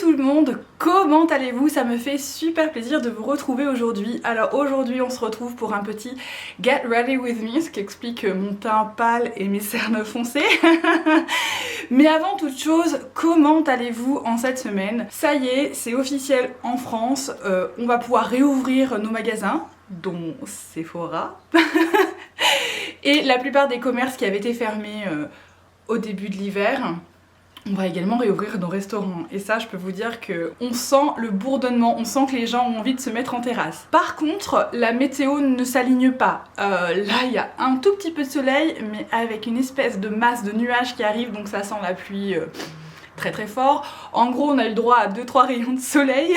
tout le monde, comment allez-vous? Ça me fait super plaisir de vous retrouver aujourd'hui. Alors aujourd'hui on se retrouve pour un petit Get Ready With Me, ce qui explique mon teint pâle et mes cernes foncées. Mais avant toute chose, comment allez-vous en cette semaine? Ça y est, c'est officiel en France, on va pouvoir réouvrir nos magasins, dont Sephora. Et la plupart des commerces qui avaient été fermés au début de l'hiver. On va également réouvrir nos restaurants et ça je peux vous dire que on sent le bourdonnement, on sent que les gens ont envie de se mettre en terrasse. Par contre la météo ne s'aligne pas, là il y a un tout petit peu de soleil mais avec une espèce de masse de nuages qui arrive donc ça sent la pluie très très fort. En gros on a eu le droit à 2-3 rayons de soleil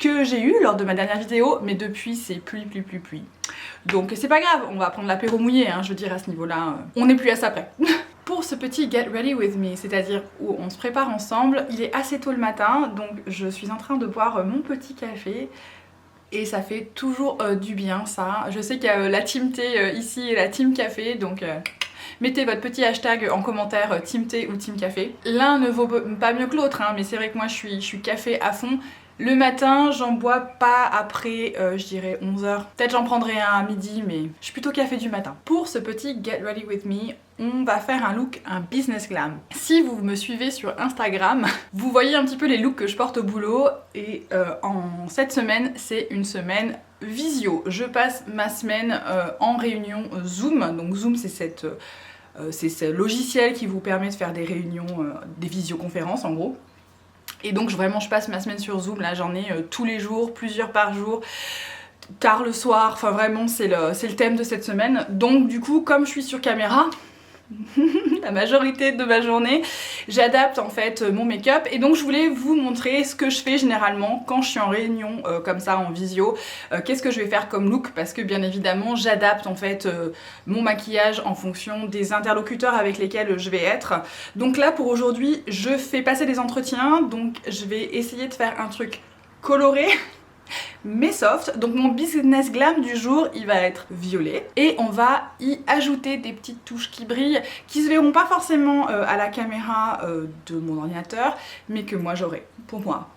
que j'ai eu lors de ma dernière vidéo mais depuis c'est pluie. Donc c'est pas grave, on va prendre l'apéro mouillé hein, je veux dire à ce niveau là, on n'est plus à ça près. Pour ce petit Get Ready With Me, c'est-à-dire où on se prépare ensemble, il est assez tôt le matin, donc je suis en train de boire mon petit café et ça fait toujours du bien ça. Je sais qu'il y a la team thé ici et la team café, donc mettez votre petit hashtag en commentaire team thé ou team café. L'un ne vaut pas mieux que l'autre, hein, mais c'est vrai que moi je suis café à fond. Le matin, j'en bois pas après, je dirais 11h. Peut-être j'en prendrai un à midi, mais je suis plutôt café du matin. Pour ce petit Get Ready With Me, on va faire un look, un business glam. Si vous me suivez sur Instagram, vous voyez un petit peu les looks que je porte au boulot. Et en cette semaine, c'est une semaine visio. Je passe ma semaine en réunion Zoom. Donc Zoom, c'est ce logiciel qui vous permet de faire des réunions, des visioconférences en gros. Et donc vraiment je passe ma semaine sur Zoom, là j'en ai tous les jours, plusieurs par jour, tard le soir, enfin vraiment c'est le thème de cette semaine. Donc du coup comme je suis sur caméra, la majorité de ma journée, j'adapte en fait mon make-up et donc je voulais vous montrer ce que je fais généralement quand je suis en réunion comme ça en visio, qu'est-ce que je vais faire comme look parce que bien évidemment j'adapte en fait mon maquillage en fonction des interlocuteurs avec lesquels je vais être. Donc là pour aujourd'hui je fais passer des entretiens donc je vais essayer de faire un truc coloré mais soft. Donc mon business glam du jour il va être violet et on va y ajouter des petites touches qui brillent qui se verront pas forcément à la caméra de mon ordinateur mais que moi j'aurai pour moi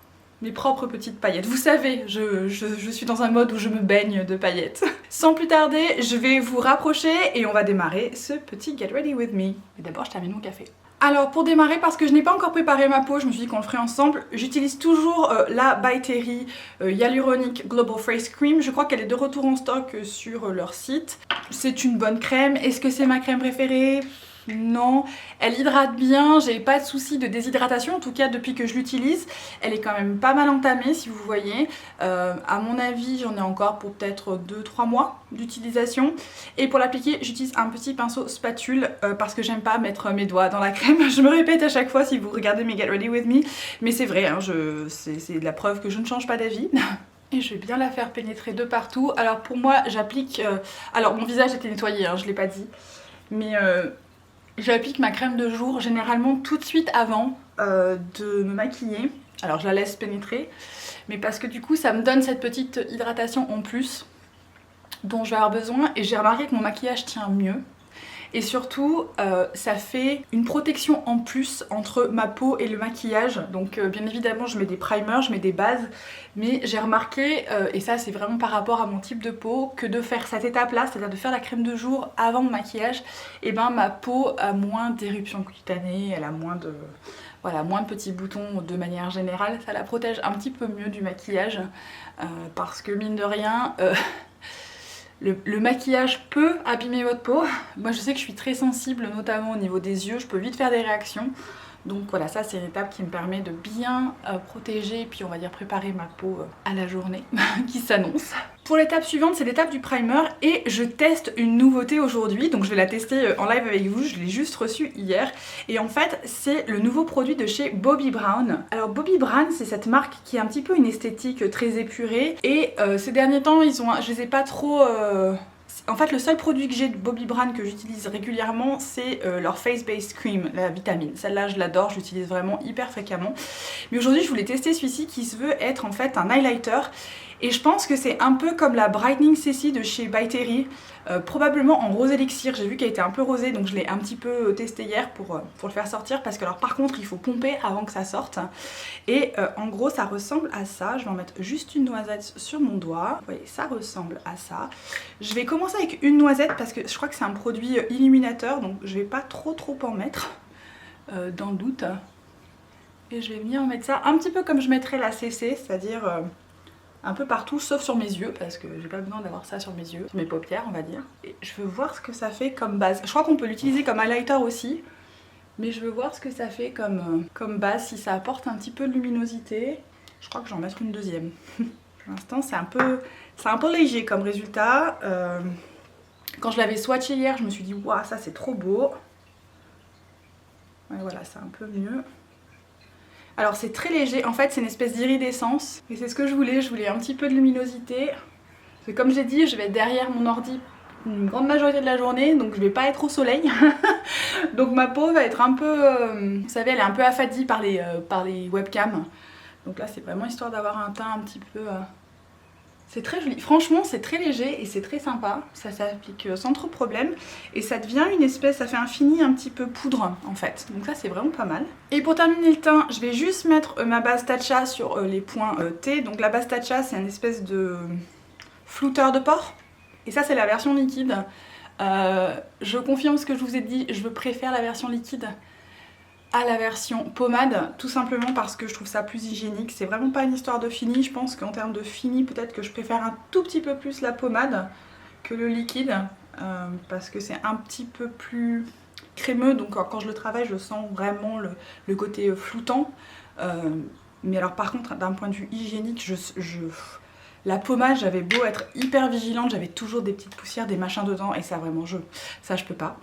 mes propres petites paillettes. Vous savez, je suis dans un mode où je me baigne de paillettes. Sans plus tarder, je vais vous rapprocher et on va démarrer ce petit Get Ready With Me. Mais d'abord je termine mon café. Alors pour démarrer, parce que je n'ai pas encore préparé ma peau, je me suis dit qu'on le ferait ensemble, j'utilise toujours la By Terry Hyaluronic Global Face Cream. Je crois qu'elle est de retour en stock sur leur site. C'est une bonne crème. Est-ce que c'est ma crème préférée ? Non, elle hydrate bien, j'ai pas de soucis de déshydratation, en tout cas depuis que je l'utilise. Elle est quand même pas mal entamée si vous voyez. À mon avis j'en ai encore pour peut-être 2-3 mois d'utilisation. Et pour l'appliquer j'utilise un petit pinceau spatule parce que j'aime pas mettre mes doigts dans la crème. Je me répète à chaque fois si vous regardez mes Get Ready With Me. Mais c'est vrai, hein, c'est la preuve que je ne change pas d'avis. Et je vais bien la faire pénétrer de partout. Alors pour moi j'applique... alors mon visage était nettoyé, hein, je l'ai pas dit. Mais... j'applique ma crème de jour généralement tout de suite avant de me maquiller. Alors je la laisse pénétrer, mais parce que du coup ça me donne cette petite hydratation en plus dont je vais avoir besoin. Et j'ai remarqué que mon maquillage tient mieux. Et surtout ça fait une protection en plus entre ma peau et le maquillage. Donc bien évidemment je mets des primers, je mets des bases. Mais j'ai remarqué, et ça c'est vraiment par rapport à mon type de peau, que de faire cette étape là, c'est-à-dire de faire la crème de jour avant mon maquillage, et ben ma peau a moins d'éruptions cutanées, elle a moins de... voilà, moins de petits boutons de manière générale. Ça la protège un petit peu mieux du maquillage parce que mine de rien... Le maquillage peut abîmer votre peau. Moi je sais que je suis très sensible notamment au niveau des yeux, je peux vite faire des réactions. Donc voilà, ça c'est une étape qui me permet de bien protéger et puis on va dire préparer ma peau à la journée qui s'annonce. Pour l'étape suivante, c'est l'étape du primer et je teste une nouveauté aujourd'hui. Donc je vais la tester en live avec vous, je l'ai juste reçue hier. Et en fait, c'est le nouveau produit de chez Bobbi Brown. Alors Bobbi Brown, c'est cette marque qui a un petit peu une esthétique très épurée. Et ces derniers temps, je les ai pas trop... En fait, le seul produit que j'ai de Bobbi Brown que j'utilise régulièrement, c'est leur Face Base Cream, la vitamine. Celle-là, je l'adore, je l'utilise vraiment hyper fréquemment. Mais aujourd'hui, je voulais tester celui-ci qui se veut être en fait un highlighter. Et je pense que c'est un peu comme la Brightening CC de chez By Terry, probablement en rose élixir. J'ai vu qu'elle était un peu rosée, donc je l'ai un petit peu testé hier pour le faire sortir. Parce que alors par contre, il faut pomper avant que ça sorte. Et en gros, ça ressemble à ça. Je vais en mettre juste une noisette sur mon doigt. Vous voyez, ça ressemble à ça. Je vais commencer avec une noisette parce que je crois que c'est un produit illuminateur, donc je vais pas trop en mettre dans le doute. Et je vais venir mettre ça un petit peu comme je mettrais la CC, c'est-à-dire un peu partout sauf sur mes yeux, parce que j'ai pas besoin d'avoir ça sur mes yeux, sur mes paupières on va dire. Et je veux voir ce que ça fait comme base. Je crois qu'on peut l'utiliser comme highlighter aussi, mais je veux voir ce que ça fait comme base, si ça apporte un petit peu de luminosité. Je crois que j'en mettre une deuxième. Pour l'instant c'est un peu léger comme résultat. Quand je l'avais swatché hier, je me suis dit waouh, ça c'est trop beau. Ouais, voilà, c'est un peu mieux. Alors c'est très léger, en fait c'est une espèce d'iridescence et c'est ce que je voulais un petit peu de luminosité. Parce que comme j'ai dit, je vais être derrière mon ordi une grande majorité de la journée, donc je vais pas être au soleil. Donc ma peau va être un peu, vous savez, elle est un peu affadie par les webcams. Donc là c'est vraiment histoire d'avoir un teint un petit peu... C'est très joli, franchement c'est très léger et c'est très sympa, ça s'applique sans trop de problème et ça devient une espèce, ça fait un fini un petit peu poudre en fait, donc ça c'est vraiment pas mal. Et pour terminer le teint, je vais juste mettre ma base Tatcha sur les points T, donc la base Tatcha c'est une espèce de flouteur de pores et ça c'est la version liquide. Je confirme ce que je vous ai dit, je préfère la version liquide à la version pommade, tout simplement parce que je trouve ça plus hygiénique. C'est vraiment pas une histoire de fini, je pense qu'en termes de fini, peut-être que je préfère un tout petit peu plus la pommade que le liquide, parce que c'est un petit peu plus crémeux, donc quand je le travaille, je sens vraiment le côté floutant. Mais alors par contre, d'un point de vue hygiénique, la pommade, j'avais beau être hyper vigilante, j'avais toujours des petites poussières, des machins dedans et ça vraiment ça je peux pas.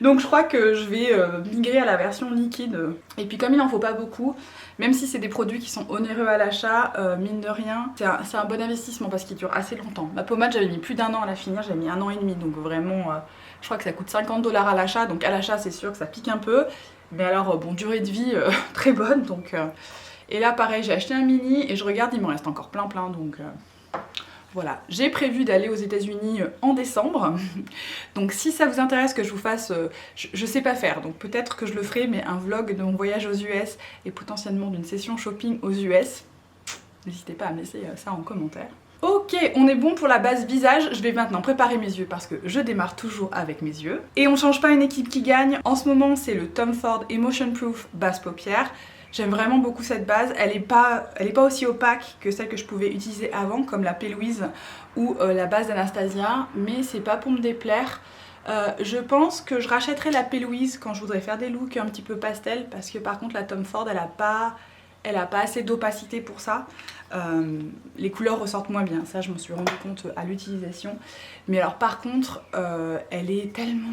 Donc je crois que je vais migrer à la version liquide. Et puis comme il en faut pas beaucoup, même si c'est des produits qui sont onéreux à l'achat, mine de rien, c'est un bon investissement parce qu'il dure assez longtemps. Ma pommade j'avais mis plus d'1 an à la finir, j'avais mis 1 an et demi, donc vraiment je crois que ça coûte 50 $ à l'achat, donc à l'achat c'est sûr que ça pique un peu. Mais alors bon, durée de vie très bonne donc... Et là pareil, j'ai acheté un mini et je regarde, il m'en reste encore plein donc voilà. J'ai prévu d'aller aux États-Unis en décembre. Donc si ça vous intéresse que je vous fasse, je sais pas faire, donc peut-être que je le ferai, mais un vlog de mon voyage aux US et potentiellement d'une session shopping aux US. N'hésitez pas à me laisser ça en commentaire. Ok, on est bon pour la base visage, je vais maintenant préparer mes yeux parce que je démarre toujours avec mes yeux. Et on change pas une équipe qui gagne, en ce moment c'est le Tom Ford Emotion Proof base paupières. J'aime vraiment beaucoup cette base, elle est pas aussi opaque que celle que je pouvais utiliser avant, comme la P. Louise ou la base d'Anastasia, mais c'est pas pour me déplaire. Je pense que je rachèterai la P. Louise quand je voudrais faire des looks un petit peu pastel, parce que par contre la Tom Ford elle a pas assez d'opacité pour ça. Les couleurs ressortent moins bien, ça je m'en suis rendu compte à l'utilisation. Mais alors par contre, elle est tellement...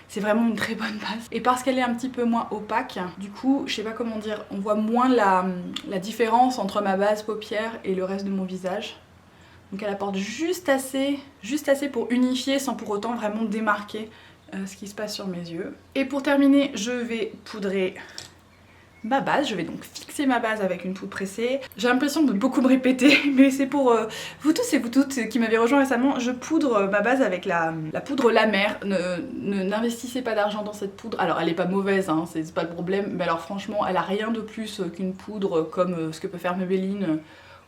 C'est vraiment une très bonne base. Et parce qu'elle est un petit peu moins opaque, du coup, je sais pas comment dire, on voit moins la différence entre ma base paupière et le reste de mon visage. Donc elle apporte juste assez pour unifier sans pour autant vraiment démarquer ce qui se passe sur mes yeux. Et pour terminer, je vais poudrer ma base. Je vais donc fixer ma base avec une poudre pressée. J'ai l'impression de beaucoup me répéter, mais c'est pour vous tous et vous toutes qui m'avez rejoint récemment. Je poudre ma base avec la poudre La Mer. N'investissez pas d'argent dans cette poudre. Alors elle est pas mauvaise, hein, c'est pas le problème, mais alors franchement elle a rien de plus qu'une poudre comme ce que peut faire Maybelline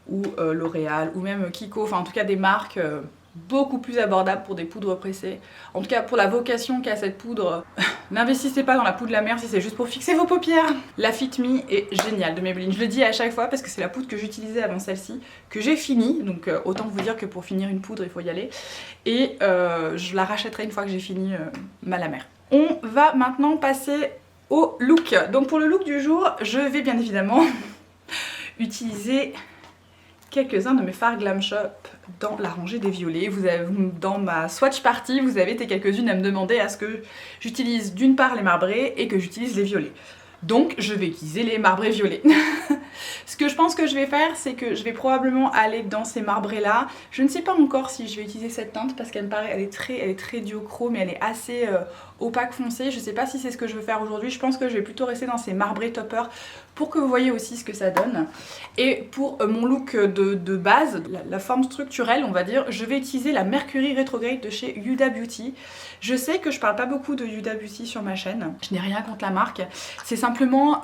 ou L'Oréal ou même Kiko, enfin en tout cas des marques beaucoup plus abordables pour des poudres pressées. En tout cas pour la vocation qu'a cette poudre, n'investissez pas dans la poudre La Mer si c'est juste pour fixer vos paupières. La Fit Me est géniale de Maybelline, je le dis à chaque fois parce que c'est la poudre que j'utilisais avant celle-ci, que j'ai fini, donc autant vous dire que pour finir une poudre il faut y aller. Et je la rachèterai une fois que j'ai fini ma La Mer. On va maintenant passer au look. Donc pour le look du jour, je vais bien évidemment utiliser quelques-uns de mes fards Glam Shop dans la rangée des violets. Dans ma swatch party, vous avez été quelques-unes à me demander à ce que j'utilise d'une part les marbrés et que j'utilise les violets. Donc je vais utiliser les marbrés violets. Ce que je pense que je vais faire, c'est que je vais probablement aller dans ces marbrés là. Je ne sais pas encore si je vais utiliser cette teinte parce qu'elle me paraît, elle est très duochrome, elle est assez opaque foncée. Je sais pas si c'est ce que je veux faire aujourd'hui. Je pense que je vais plutôt rester dans ces marbrés topper pour que vous voyez aussi ce que ça donne. Et pour mon look de base, la forme structurelle on va dire, je vais utiliser la Mercury Retrograde de chez Huda Beauty. Je sais que je parle pas beaucoup de Huda Beauty sur ma chaîne, je n'ai rien contre la marque, c'est simplement...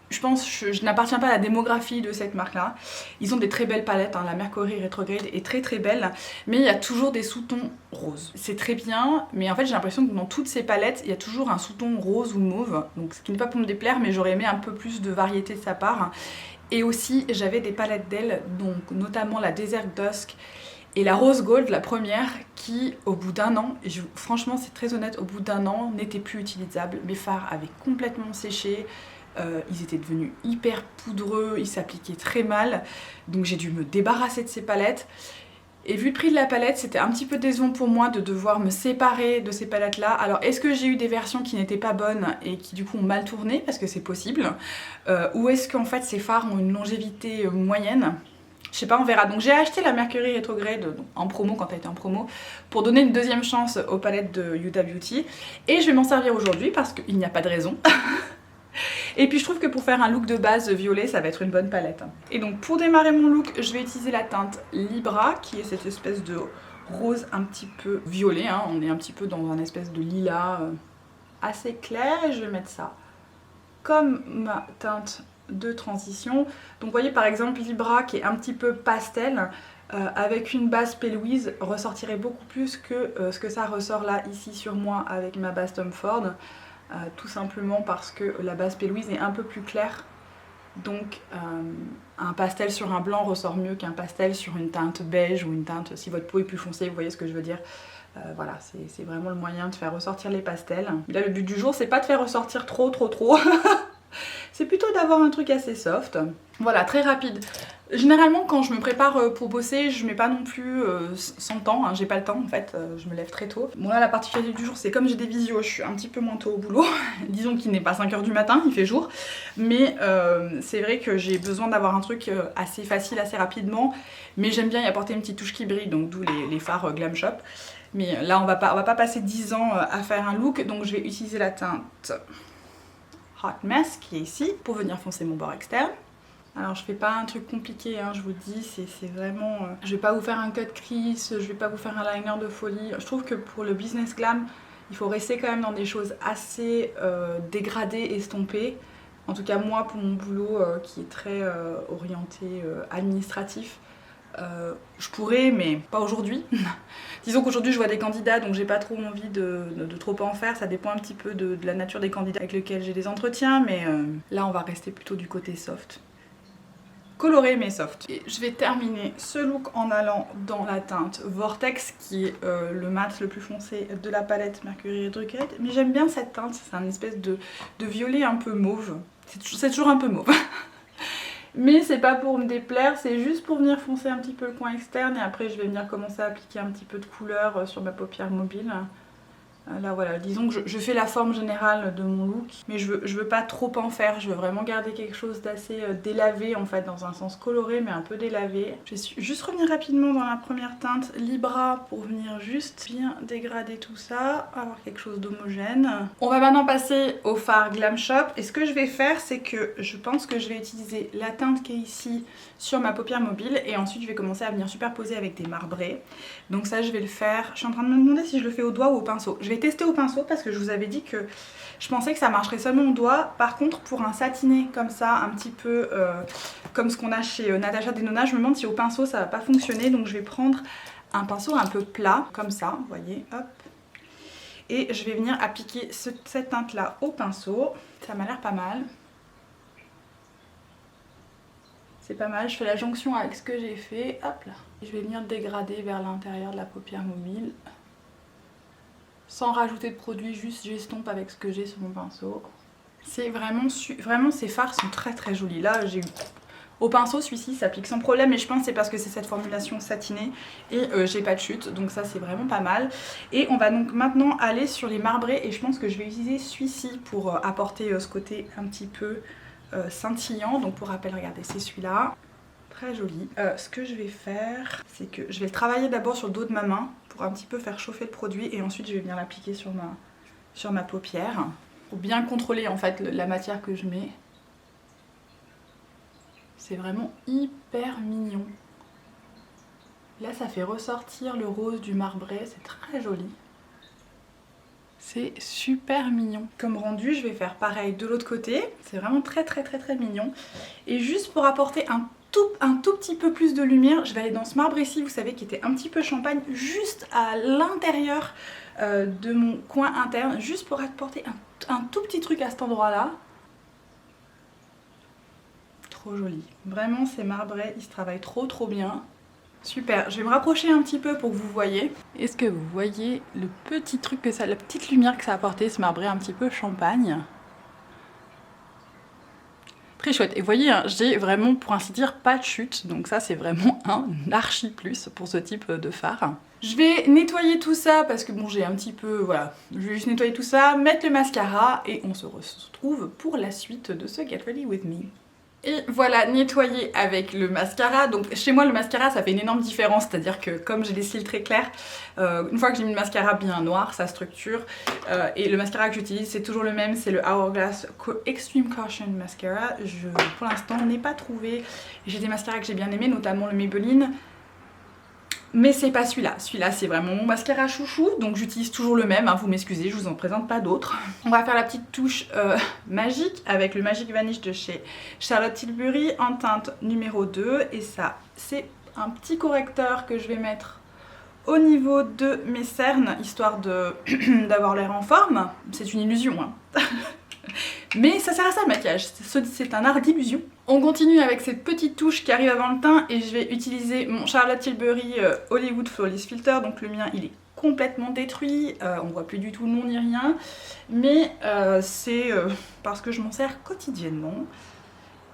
je pense que je n'appartiens pas à la démographie de cette marque là. Ils ont des très belles palettes, hein. La Mercury Retrograde est très belle, mais il y a toujours des sous-tons roses. C'est très bien, mais en fait j'ai l'impression que dans toutes ces palettes il y a toujours un sous-ton rose ou mauve, donc ce qui n'est pas pour me déplaire, mais j'aurais aimé un peu plus de variété de sa part. Et aussi j'avais des palettes d'elle, donc notamment la Desert Dusk et la Rose Gold, la première, qui au bout d'un an, et franchement c'est très honnête, au bout d'un an n'était plus utilisable. Mes fards avaient complètement séché. Ils étaient devenus hyper poudreux, ils s'appliquaient très mal, donc j'ai dû me débarrasser de ces palettes. Et vu le prix de la palette, c'était un petit peu décevant pour moi de devoir me séparer de ces palettes là. Alors est-ce que j'ai eu des versions qui n'étaient pas bonnes et qui du coup ont mal tourné, parce que c'est possible, ou est-ce qu'en fait ces fards ont une longévité moyenne? Je sais pas, on verra. Donc j'ai acheté la Mercury Retrograde en promo quand elle était en promo pour donner une deuxième chance aux palettes de Huda Beauty. Et je vais m'en servir aujourd'hui parce qu'il n'y a pas de raison. Et puis je trouve que pour faire un look de base violet, ça va être une bonne palette. Et donc pour démarrer mon look, je vais utiliser la teinte Libra, qui est cette espèce de rose un petit peu violet, hein. On est un petit peu dans un espèce de lilas assez clair, et je vais mettre ça comme ma teinte de transition. Donc vous voyez par exemple Libra qui est un petit peu pastel, avec une base P. Louise ressortirait beaucoup plus que ce que ça ressort là ici sur moi avec ma base Tom Ford. Tout simplement parce que la base P. Louise est un peu plus claire, donc un pastel sur un blanc ressort mieux qu'un pastel sur une teinte beige ou une teinte, si votre peau est plus foncée, vous voyez ce que je veux dire. Voilà, c'est vraiment le moyen de faire ressortir les pastels. Là le but du jour c'est pas de faire ressortir trop c'est plutôt d'avoir un truc assez soft. Voilà, très rapide. Généralement quand je me prépare pour bosser, je mets pas non plus 100 ans, hein, j'ai pas le temps en fait, je me lève très tôt. Bon là la particularité du jour c'est comme j'ai des visios, je suis un petit peu moins tôt au boulot, disons qu'il n'est pas 5 h du matin, il fait jour, mais c'est vrai que j'ai besoin d'avoir un truc assez facile, assez rapidement, mais j'aime bien y apporter une petite touche qui brille, donc d'où les fards Glam Shop. Mais là on va pas passer 10 ans à faire un look, donc je vais utiliser la teinte Hot Mess qui est ici pour venir foncer mon bord externe. Alors je fais pas un truc compliqué, hein, je vous le dis, c'est vraiment... je vais pas vous faire un cut crease, je vais pas vous faire un liner de folie. Je trouve que pour le business glam, il faut rester quand même dans des choses assez dégradées, estompées. En tout cas moi pour mon boulot qui est très orienté administratif, je pourrais mais pas aujourd'hui. Disons qu'aujourd'hui je vois des candidats donc j'ai pas trop envie de trop en faire, ça dépend un petit peu de la nature des candidats avec lesquels j'ai des entretiens, mais là on va rester plutôt du côté soft. Coloré mais soft. Et je vais terminer ce look en allant dans la teinte Vortex qui est le mat le plus foncé de la palette Mercury Retrograde. Mais j'aime bien cette teinte, c'est un espèce de violet un peu mauve. C'est toujours un peu mauve. Mais c'est pas pour me déplaire, c'est juste pour venir foncer un petit peu le coin externe et après je vais venir commencer à appliquer un petit peu de couleur sur ma paupière mobile. Là voilà, disons que je fais la forme générale de mon look, mais je veux pas trop en faire, je veux vraiment garder quelque chose d'assez délavé en fait, dans un sens coloré mais un peu délavé. Je vais juste revenir rapidement dans la première teinte Libra pour venir juste bien dégrader tout ça, avoir quelque chose d'homogène. On va maintenant passer au fard Glam Shop et ce que je vais faire c'est que je pense que je vais utiliser la teinte qui est ici sur ma paupière mobile et ensuite je vais commencer à venir superposer avec des marbrés. Donc ça je vais le faire, je suis en train de me demander si je le fais au doigt ou au pinceau. Je vais tester au pinceau parce que je vous avais dit que je pensais que ça marcherait seulement au doigt. Par contre pour un satiné comme ça, un petit peu comme ce qu'on a chez Natasha Denona, je me demande si au pinceau ça va pas fonctionner. Donc je vais prendre un pinceau un peu plat comme ça, vous voyez, hop. Et je vais venir appliquer cette teinte là au pinceau, ça m'a l'air pas mal. C'est pas mal, je fais la jonction avec ce que j'ai fait, hop là. Je vais venir dégrader vers l'intérieur de la paupière mobile. Sans rajouter de produit, juste j'estompe avec ce que j'ai sur mon pinceau. C'est vraiment ces fards sont très jolis. Là j'ai eu au pinceau, celui-ci s'applique sans problème et je pense que c'est parce que c'est cette formulation satinée et j'ai pas de chute, donc ça c'est vraiment pas mal. Et on va donc maintenant aller sur les marbrés et je pense que je vais utiliser celui-ci pour apporter ce côté un petit peu scintillant. Donc pour rappel, regardez, c'est celui-là. Très joli. Ce que je vais faire, c'est que je vais le travailler d'abord sur le dos de ma main pour un petit peu faire chauffer le produit et ensuite je vais venir l'appliquer sur ma paupière pour bien contrôler en fait la matière que je mets. C'est vraiment hyper mignon. Là ça fait ressortir le rose du marbré, c'est très joli. C'est super mignon. Comme rendu, je vais faire pareil de l'autre côté. C'est vraiment très mignon. Et juste pour apporter un tout petit peu plus de lumière, je vais aller dans ce marbre ici, vous savez, qui était un petit peu champagne, juste à l'intérieur de mon coin interne, juste pour apporter un tout petit truc à cet endroit-là. Trop joli. Vraiment, ces marbrés, ils se travaillent trop bien. Super, je vais me rapprocher un petit peu pour que vous voyez. Est-ce que vous voyez le petit truc que ça, la petite lumière que ça a apporté, ce marbré un petit peu champagne? Très chouette. Et vous voyez, hein, j'ai vraiment, pour ainsi dire, pas de chute. Donc ça, c'est vraiment un archi plus pour ce type de fard. Je vais nettoyer tout ça parce que bon, j'ai un petit peu, voilà. Je vais juste nettoyer tout ça, mettre le mascara et on se retrouve pour la suite de ce Get Ready With Me. Et voilà, nettoyer avec le mascara. Donc chez moi le mascara ça fait une énorme différence, c'est-à-dire que comme j'ai des cils très clairs, une fois que j'ai mis le mascara bien noir, ça structure. Et le mascara que j'utilise c'est toujours le même, c'est le Hourglass Extreme Caution Mascara. Pour l'instant n'ai pas trouvé, j'ai des mascaras que j'ai bien aimés, notamment le Maybelline. Mais c'est pas celui-là. Celui-là, c'est vraiment mon mascara chouchou. Donc j'utilise toujours le même. Hein, vous m'excusez, je vous en présente pas d'autres. On va faire la petite touche magique avec le Magic Vanish de chez Charlotte Tilbury en teinte numéro 2. Et ça, c'est un petit correcteur que je vais mettre au niveau de mes cernes, histoire d'avoir l'air en forme. C'est une illusion, hein. Mais ça sert à ça le maquillage, c'est un art d'illusion. On continue avec cette petite touche qui arrive avant le teint et je vais utiliser mon Charlotte Tilbury Hollywood Flawless Filter. Donc le mien il est complètement détruit, on voit plus du tout le nom ni rien. Mais c'est parce que je m'en sers quotidiennement.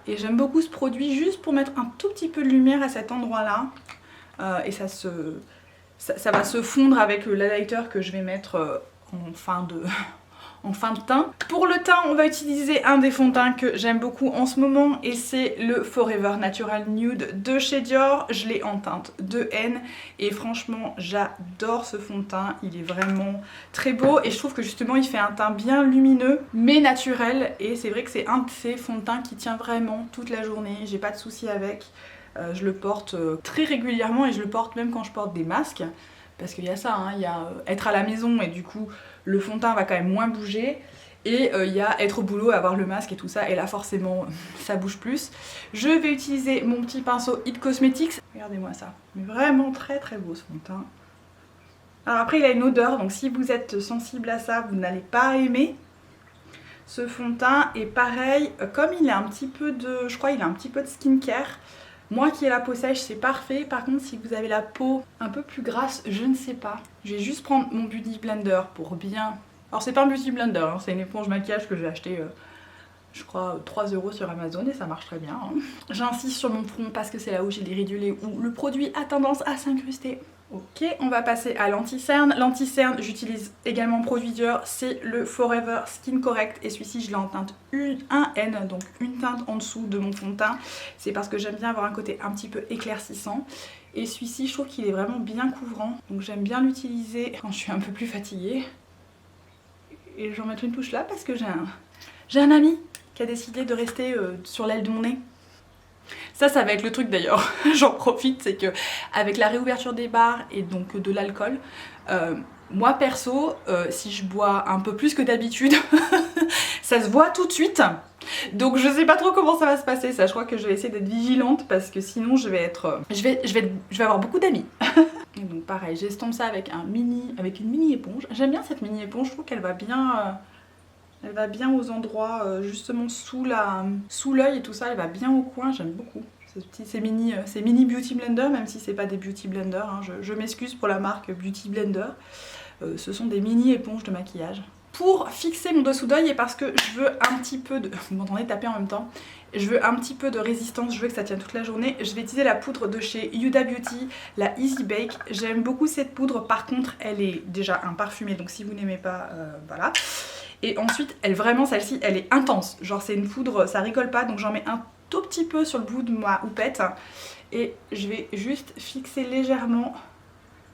Et j'aime beaucoup ce produit juste pour mettre un tout petit peu de lumière à cet endroit là. Et ça va se fondre avec le highlighter que je vais mettre en fin de teint. Pour le teint, on va utiliser un des fonds de teint que j'aime beaucoup en ce moment et c'est le Forever Natural Nude de chez Dior. Je l'ai en teinte 2N et franchement, j'adore ce fond de teint. Il est vraiment très beau et je trouve que justement, il fait un teint bien lumineux mais naturel et c'est vrai que c'est un de ces fonds de teint qui tient vraiment toute la journée. J'ai pas de soucis avec. Je le porte très régulièrement et je le porte même quand je porte des masques. Parce qu'il y a ça, hein, il y a être à la maison et du coup le fond de teint va quand même moins bouger. Et il y a être au boulot, avoir le masque et tout ça, et là forcément ça bouge plus. Je vais utiliser mon petit pinceau It Cosmetics. Regardez-moi ça, mais vraiment très beau ce fond de teint. Alors après il a une odeur, donc si vous êtes sensible à ça, vous n'allez pas aimer ce fond de teint. Et pareil, comme il a un petit peu de, je crois il a un petit peu de skincare. Moi qui ai la peau sèche, c'est parfait. Par contre, si vous avez la peau un peu plus grasse, je ne sais pas. Je vais juste prendre mon Beauty Blender pour bien... Alors c'est pas un Beauty Blender, hein, c'est une éponge maquillage que j'ai acheté, je crois, 3 € sur Amazon et ça marche très bien. Hein. J'insiste sur mon front parce que c'est là où j'ai les ridules et où le produit a tendance à s'incruster. Ok, on va passer à l'anti-cerne. L'anti-cerne, j'utilise également produit Dior, c'est le Forever Skin Correct et celui-ci je l'ai en teinte 1N, donc une teinte en dessous de mon fond de teint. C'est parce que j'aime bien avoir un côté un petit peu éclaircissant. Et celui-ci, je trouve qu'il est vraiment bien couvrant, donc j'aime bien l'utiliser quand je suis un peu plus fatiguée. Et je vais en mettre une touche là parce que j'ai un ami qui a décidé de rester sur l'aile de mon nez. Ça va être le truc d'ailleurs, j'en profite, c'est que avec la réouverture des bars et donc de l'alcool, moi perso, si je bois un peu plus que d'habitude, ça se voit tout de suite. Donc je sais pas trop comment ça va se passer, ça je crois que je vais essayer d'être vigilante parce que sinon je vais être... je vais avoir beaucoup d'amis. Et donc pareil, j'estompe ça avec une mini éponge. J'aime bien cette mini éponge, je trouve qu'elle va bien... Elle va bien aux endroits justement sous l'œil et tout ça, elle va bien au coin, j'aime beaucoup. Ces mini Beauty Blender, même si c'est pas des Beauty Blender, hein, je m'excuse pour la marque Beauty Blender. Ce sont des mini éponges de maquillage. Pour fixer mon dessous d'œil et parce que je veux un petit peu de... Vous m'entendez taper en même temps. Je veux un petit peu de résistance, je veux que ça tienne toute la journée. Je vais utiliser la poudre de chez Huda Beauty, la Easy Bake. J'aime beaucoup cette poudre, par contre elle est déjà un parfumé, donc si vous n'aimez pas, voilà. Et ensuite, vraiment celle-ci, elle est intense. Genre c'est une poudre, ça rigole pas, donc j'en mets un tout petit peu sur le bout de ma houppette. Et je vais juste fixer légèrement.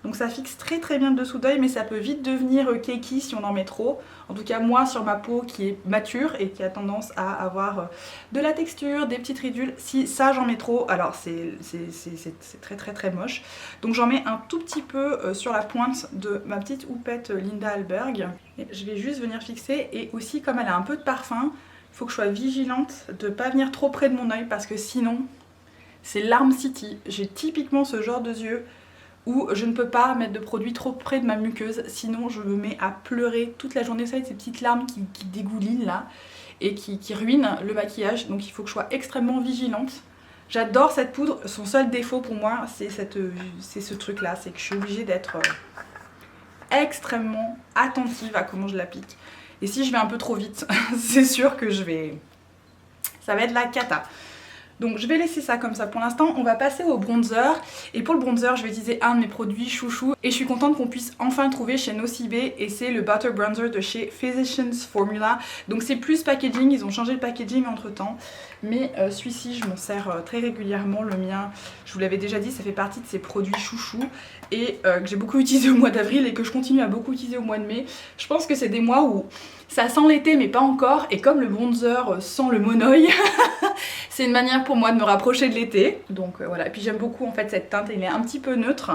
Donc ça fixe très très bien le dessous d'œil, mais ça peut vite devenir cakey si on en met trop. En tout cas moi sur ma peau qui est mature et qui a tendance à avoir de la texture, des petites ridules, si ça j'en mets trop, alors c'est très très très moche. Donc j'en mets un tout petit peu sur la pointe de ma petite houppette Linda Alberg. Et je vais juste venir fixer, et aussi comme elle a un peu de parfum, il faut que je sois vigilante de ne pas venir trop près de mon œil parce que sinon c'est Larm City. J'ai typiquement ce genre de yeux où je ne peux pas mettre de produit trop près de ma muqueuse, sinon je me mets à pleurer toute la journée. Ça avec ces petites larmes qui dégoulinent là et qui ruinent le maquillage, donc il faut que je sois extrêmement vigilante. J'adore cette poudre, son seul défaut pour moi c'est ce truc là, c'est que je suis obligée d'être extrêmement attentive à comment je l'applique. Et si je vais un peu trop vite, c'est sûr que ça va être la cata. Donc je vais laisser ça comme ça pour l'instant. On va passer au bronzer. Et pour le bronzer, je vais utiliser un de mes produits chouchou. Et je suis contente qu'on puisse enfin le trouver chez Nocibé. Et c'est le Butter Bronzer de chez Physicians Formula. Donc c'est plus packaging. Ils ont changé le packaging entre temps. Mais celui-ci, je m'en sers très régulièrement. Le mien, je vous l'avais déjà dit, ça fait partie de ces produits chouchou. Et que j'ai beaucoup utilisé au mois d'avril et que je continue à beaucoup utiliser au mois de mai. Je pense que c'est des mois où ça sent l'été mais pas encore. Et comme le bronzer sent le monoeil, c'est une manière pour moi de me rapprocher de l'été. Donc voilà, et puis j'aime beaucoup en fait cette teinte, il est un petit peu neutre,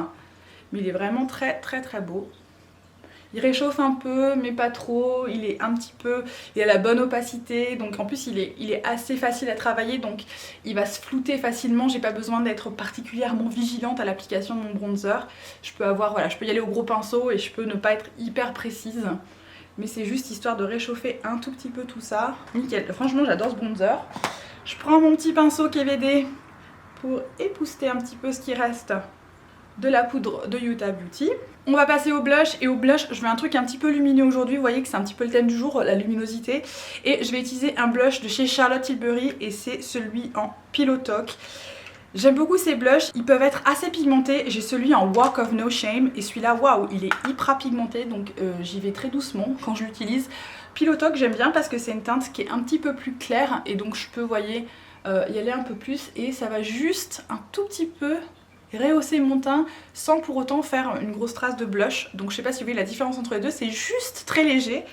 mais il est vraiment très très très beau. Il réchauffe un peu mais pas trop, il est un petit peu, il a la bonne opacité, donc en plus il est assez facile à travailler, donc il va se flouter facilement. J'ai pas besoin d'être particulièrement vigilante à l'application de mon bronzer. Je peux avoir, voilà, je peux y aller au gros pinceau et je peux ne pas être hyper précise. Mais c'est juste histoire de réchauffer un tout petit peu tout ça. Nickel, franchement j'adore ce bronzer. Je prends mon petit pinceau KVD pour épousseter un petit peu ce qui reste de la poudre de Huda Beauty. On va passer au blush, et au blush je veux un truc un petit peu lumineux aujourd'hui. Vous voyez que c'est un petit peu le thème du jour, la luminosité. Et je vais utiliser un blush de chez Charlotte Tilbury et c'est celui en Pillow Talk. J'aime beaucoup ces blushs, ils peuvent être assez pigmentés. J'ai celui en Walk of No Shame et celui-là, waouh, il est hyper pigmenté, donc j'y vais très doucement quand je l'utilise. Pillow Talk j'aime bien parce que c'est une teinte qui est un petit peu plus claire et donc je peux, vous voyez, y aller un peu plus et ça va juste un tout petit peu rehausser mon teint sans pour autant faire une grosse trace de blush. Donc je sais pas si vous voyez la différence entre les deux, c'est juste très léger.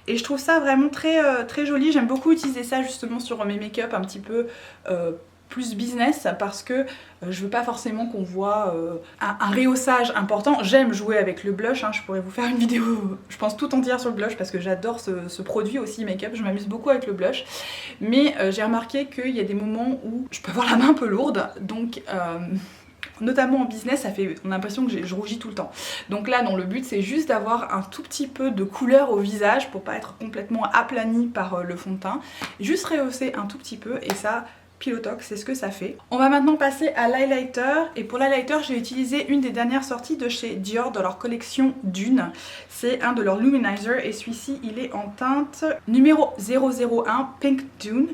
Et je trouve ça vraiment très, très joli. J'aime beaucoup utiliser ça justement sur mes make-up un petit peu plus business parce que je veux pas forcément qu'on voit un rehaussage important. J'aime jouer avec le blush, hein. Je pourrais vous faire une vidéo, je pense tout entière sur le blush parce que j'adore ce produit aussi make-up. Je m'amuse beaucoup avec le blush. Mais j'ai remarqué qu'il y a des moments où je peux avoir la main un peu lourde. Donc... notamment en business, on a l'impression que je rougis tout le temps. Donc là non, le but c'est juste d'avoir un tout petit peu de couleur au visage pour pas être complètement aplani par le fond de teint. Juste rehausser un tout petit peu et ça, Pillow Talk, c'est ce que ça fait. On va maintenant passer à l'highlighter et pour l'highlighter j'ai utilisé une des dernières sorties de chez Dior dans leur collection Dune. C'est un de leurs luminizer et celui-ci il est en teinte numéro 001 Pink Dune.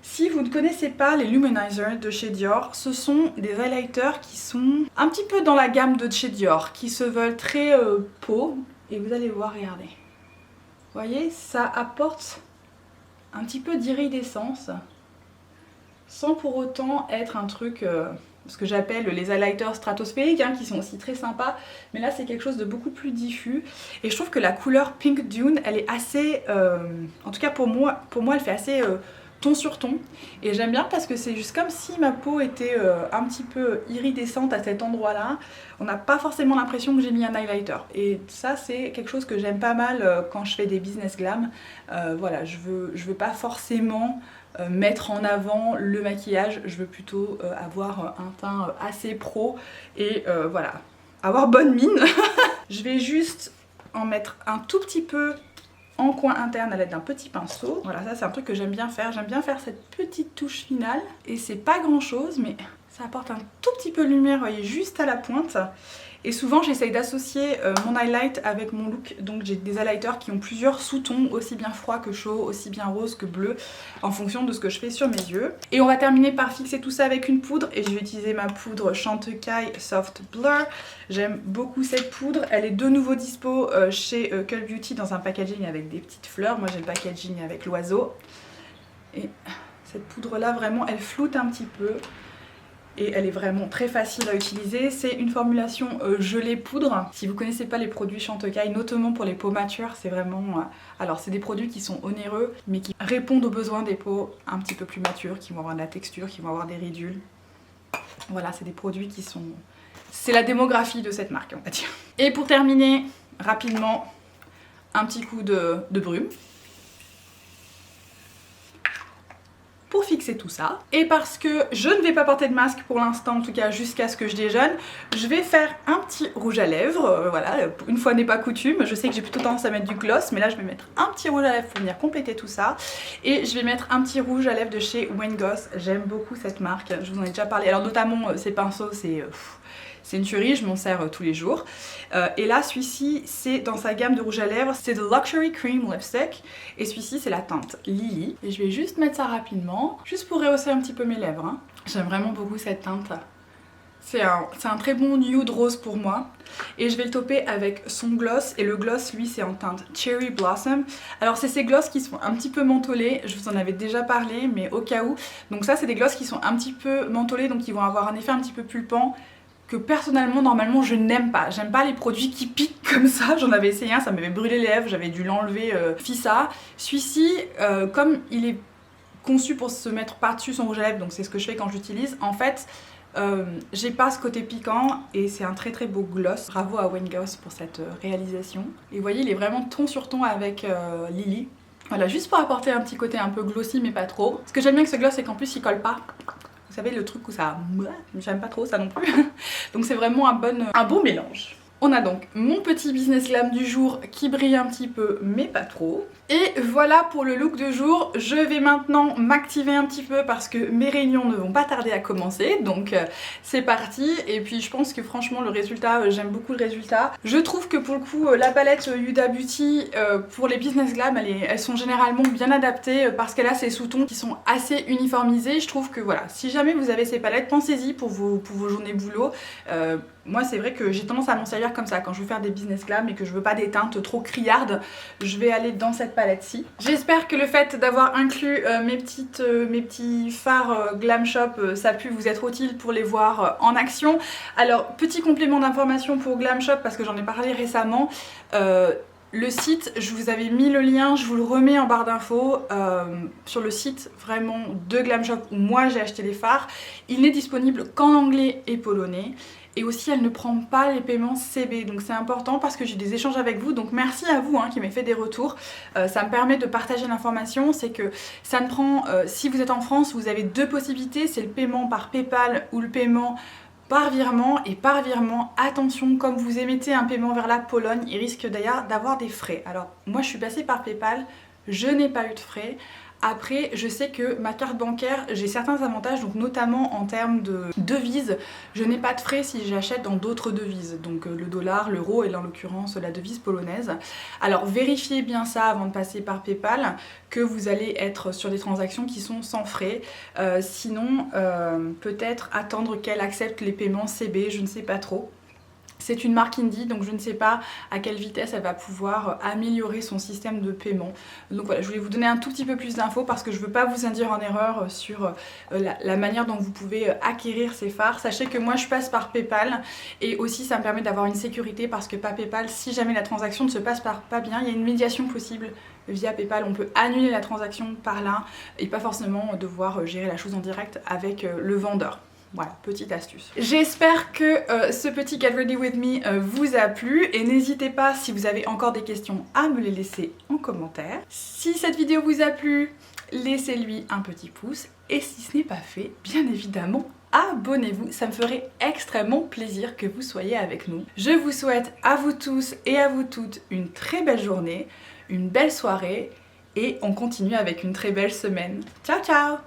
Si vous ne connaissez pas les Luminizer de chez Dior, ce sont des highlighters qui sont un petit peu dans la gamme de chez Dior, qui se veulent très peau. Et vous allez voir, regardez. Vous voyez, ça apporte un petit peu d'iridescence, sans pour autant être un truc, ce que j'appelle les highlighters stratosphériques, hein, qui sont aussi très sympas. Mais là, c'est quelque chose de beaucoup plus diffus. Et je trouve que la couleur Pink Dune, elle est assez... en tout cas pour moi elle fait assez... ton sur ton et j'aime bien parce que c'est juste comme si ma peau était un petit peu iridescente à cet endroit là. On n'a pas forcément l'impression que j'ai mis un highlighter et ça c'est quelque chose que j'aime pas mal quand je fais des business glam. Voilà, je veux pas forcément mettre en avant le maquillage, je veux plutôt avoir un teint assez pro et voilà, avoir bonne mine. Je vais juste en mettre un tout petit peu en coin interne à l'aide d'un petit pinceau. Voilà, ça c'est un truc que j'aime bien faire cette petite touche finale. Et c'est pas grand chose, mais Ça apporte un tout petit peu de lumière, vous voyez, juste à la pointe. Et souvent j'essaye d'associer mon highlight avec mon look, donc j'ai des highlighters qui ont plusieurs sous-tons, aussi bien froid que chaud, aussi bien rose que bleu, en fonction de ce que je fais sur mes yeux. Et on va terminer par fixer tout ça avec une poudre, et je vais utiliser ma poudre Chantecaille Soft Blur. J'aime beaucoup cette poudre, elle est de nouveau dispo chez Cult Beauty dans un packaging avec des petites fleurs. Moi j'ai le packaging avec l'oiseau. Et cette poudre là vraiment elle floute un petit peu. Et elle est vraiment très facile à utiliser. C'est une formulation gelée poudre. Si vous connaissez pas les produits Chantecaille, notamment pour les peaux matures, c'est vraiment... alors c'est des produits qui sont onéreux, mais qui répondent aux besoins des peaux un petit peu plus matures, qui vont avoir de la texture, qui vont avoir des ridules. Voilà, c'est des produits qui sont... c'est la démographie de cette marque, on va dire. Et pour terminer, rapidement, un petit coup de brume. Pour fixer tout ça. Et parce que je ne vais pas porter de masque pour l'instant, en tout cas jusqu'à ce que je déjeune, je vais faire un petit rouge à lèvres. Voilà, une fois n'est pas coutume. Je sais que j'ai plutôt tendance à mettre du gloss, mais là je vais mettre un petit rouge à lèvres pour venir compléter tout ça. Et je vais mettre un petit rouge à lèvres de chez Wayne Goss. J'aime beaucoup cette marque, je vous en ai déjà parlé. Alors notamment ces pinceaux, c'est une tuerie, je m'en sers tous les jours. Et là, celui-ci, c'est dans sa gamme de rouge à lèvres, c'est The Luxury Cream Lipstick. Et celui-ci, c'est la teinte Lily. Et je vais juste mettre ça rapidement, juste pour rehausser un petit peu mes lèvres. Hein. J'aime vraiment beaucoup cette teinte. C'est un très bon nude rose pour moi. Et je vais le topper avec son gloss. Et le gloss, lui, c'est en teinte Cherry Blossom. Alors, c'est ces gloss qui sont un petit peu mentholés. Je vous en avais déjà parlé, mais au cas où. Donc ça, c'est des gloss qui sont un petit peu mentholés, donc ils vont avoir un effet un petit peu pulpant, que personnellement normalement je n'aime pas. J'aime pas les produits qui piquent comme ça. J'en avais essayé un, ça m'avait brûlé les lèvres, j'avais dû l'enlever fissa. Celui-ci, comme il est conçu pour se mettre par-dessus son rouge à lèvres, donc c'est ce que je fais quand j'utilise, en fait j'ai pas ce côté piquant et c'est un très très beau gloss. Bravo à Wayne Goss pour cette réalisation. Et vous voyez, il est vraiment ton sur ton avec Lily. Voilà, juste pour apporter un petit côté un peu glossy mais pas trop. Ce que j'aime bien avec ce gloss, c'est qu'en plus il colle pas. Vous savez, le truc où ça... j'aime pas trop ça non plus. Donc c'est vraiment un bon mélange. On a donc mon petit business glam du jour qui brille un petit peu mais pas trop. Et voilà pour le look de jour. Je vais maintenant m'activer un petit peu parce que mes réunions ne vont pas tarder à commencer. Donc c'est parti. Et puis je pense que franchement le résultat, j'aime beaucoup le résultat. Je trouve que pour le coup la palette Huda Beauty pour les business glam, elles sont généralement bien adaptées parce qu'elle a ces sous-tons qui sont assez uniformisés. Je trouve que voilà, si jamais vous avez ces palettes, pensez-y pour vos journées boulot. Moi c'est vrai que j'ai tendance à m'en servir comme ça quand je veux faire des business glam et que je veux pas des teintes trop criardes, je vais aller dans cette palette-ci. J'espère que le fait d'avoir inclus mes petits fards Glam Shop, ça a pu vous être utile pour les voir en action. Alors petit complément d'information pour Glam Shop parce que j'en ai parlé récemment. Le site, je vous avais mis le lien, je vous le remets en barre d'infos sur le site vraiment de Glam Shop où moi j'ai acheté les fards. Il n'est disponible qu'en anglais et polonais. Et aussi elle ne prend pas les paiements CB, donc c'est important parce que j'ai des échanges avec vous, donc merci à vous qui m'avez fait des retours. Ça me permet de partager l'information, c'est que ça ne prend, si vous êtes en France, vous avez deux possibilités, c'est le paiement par PayPal ou le paiement par virement. Et par virement, attention, comme vous émettez un paiement vers la Pologne, il risque d'ailleurs d'avoir des frais. Alors moi je suis passée par PayPal, je n'ai pas eu de frais. Après, je sais que ma carte bancaire, j'ai certains avantages, donc notamment en termes de devises, je n'ai pas de frais si j'achète dans d'autres devises, donc le dollar, l'euro et en l'occurrence la devise polonaise. Alors vérifiez bien ça avant de passer par PayPal, que vous allez être sur des transactions qui sont sans frais. Sinon, peut-être attendre qu'elle accepte les paiements CB, je ne sais pas trop. C'est une marque indie, donc je ne sais pas à quelle vitesse elle va pouvoir améliorer son système de paiement. Donc voilà, je voulais vous donner un tout petit peu plus d'infos parce que je ne veux pas vous induire en erreur sur la manière dont vous pouvez acquérir ces fards. Sachez que moi je passe par PayPal et aussi ça me permet d'avoir une sécurité parce que par PayPal, si jamais la transaction ne se passe pas bien, il y a une médiation possible via PayPal. On peut annuler la transaction par là et pas forcément devoir gérer la chose en direct avec le vendeur. Voilà, petite astuce. J'espère que ce petit Get Ready With Me vous a plu et n'hésitez pas, si vous avez encore des questions, à me les laisser en commentaire. Si cette vidéo vous a plu, laissez-lui un petit pouce et si ce n'est pas fait, bien évidemment, abonnez-vous, ça me ferait extrêmement plaisir que vous soyez avec nous. Je vous souhaite à vous tous et à vous toutes une très belle journée, une belle soirée et on continue avec une très belle semaine. Ciao ciao!